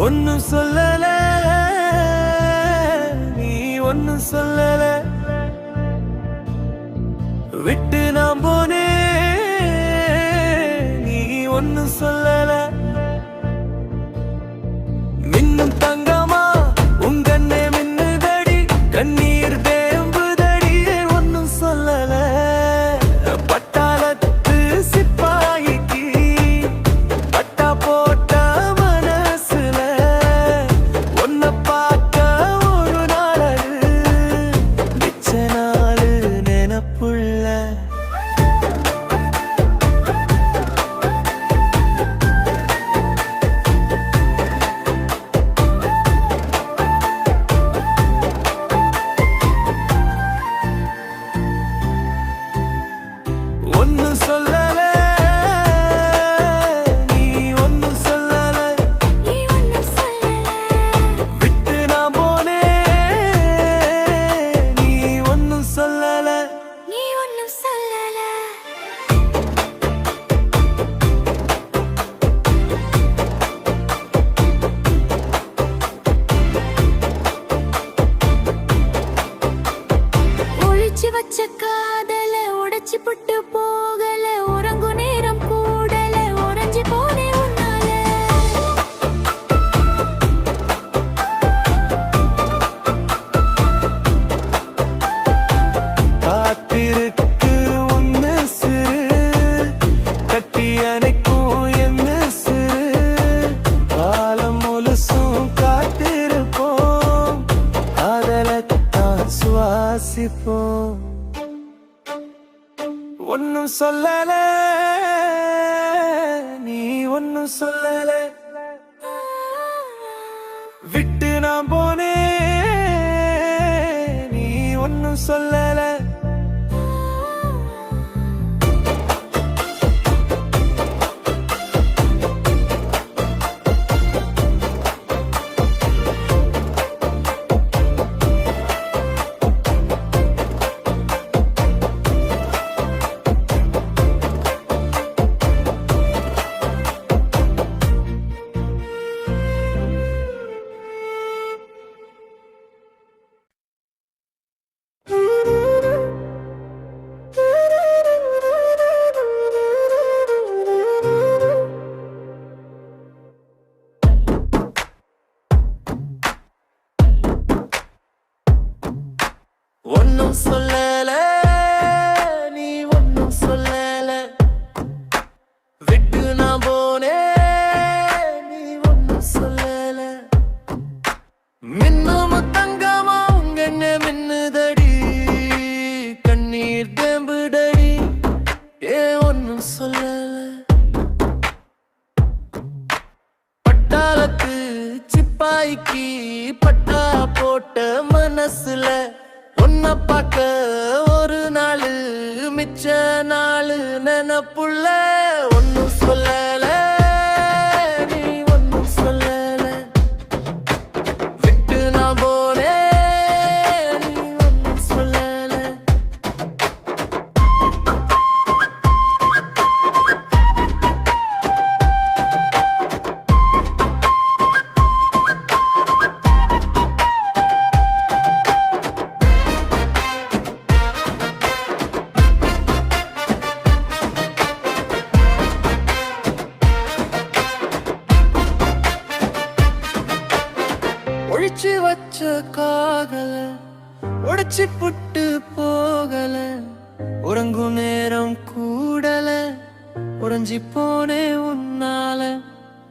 ஒன்னும் சொல்லல, நீ ஒன்னும் சொல்லல, விட்டு நான் போனே, நீ ஒன்னும் சொல்லல. மின்னும் தங்கமா உங்கண்ணே மின்னுதடி, கண்ணீர் தேம்புதடி, ஒன்னும் சொல்லல. பட்டாளத்து சிப்பாய்க்கு பட்டா போட்ட மனசுல ஒன்ன பார்க்க ஒரு நாள் மிச்ச நாள் நினப்புள்ள. ஒன்னும் சொல்லல, நீ ஒன்னும் சொல்லல, விட்டு நான் போனே, நீ ஒன்னும் சொல்லல. ஒழிச்சு வச்ச காதல உடைச்சு புட்டு போகல, உறங்கு நேரம் கூடல, உறைஞ்சி போனே உன்னால. காத்திருக்கு உன்ன சிறு, கட்டி அணைக்கும் என்ன சிறு, காலம் முழுசும் காத்திருப்போம், காதலத்தான் சுவாசிப்போம். ஒன்னும் சொல்லல, நீ ஒன்னும் சொல்லல, விட்டு நான் போனே, நீ ஒன்னும் சொல்லல. ஒன்னும் சொல்லல, நீ ஒன்னும் சொல்லல, விட்டு நான் போனே, நீ ஒன்னும் சொல்லல. மின்னும் தங்கமா உங்கண்ணே மின்னுதடி, கண்ணீர் தேம்புதடி, ஒன்னும் சொல்லல. பட்டாளத்து சிப்பாய்க்கு பட்டா போட்ட மனசுல ஒன்ன பார்க்க ஒரு நாள் மிச்ச நாள் நினப்புள்ள. ஒன்னும் சொல்லல, நீ ஒன்னும் சொல்லல, விட்டு நான் போனே, நீ ஒன்னும் சொல்லல. ஒழிச்சு வச்ச காதல உடைச்சு புட்டு போகல, உறங்கு நேரம் கூடல, உறைஞ்சி போனே உன்னால.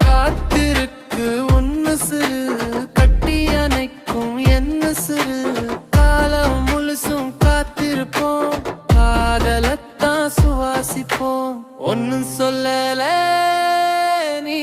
காத்திருக்கு ஒன்னு சிறு, கட்டி அணைக்கும் என்ன சிறு, காலம் முழுசும் காத்திருப்போம், காதலத்தான் சுவாசிப்போம். ஒன்னும் சொல்லல, நீ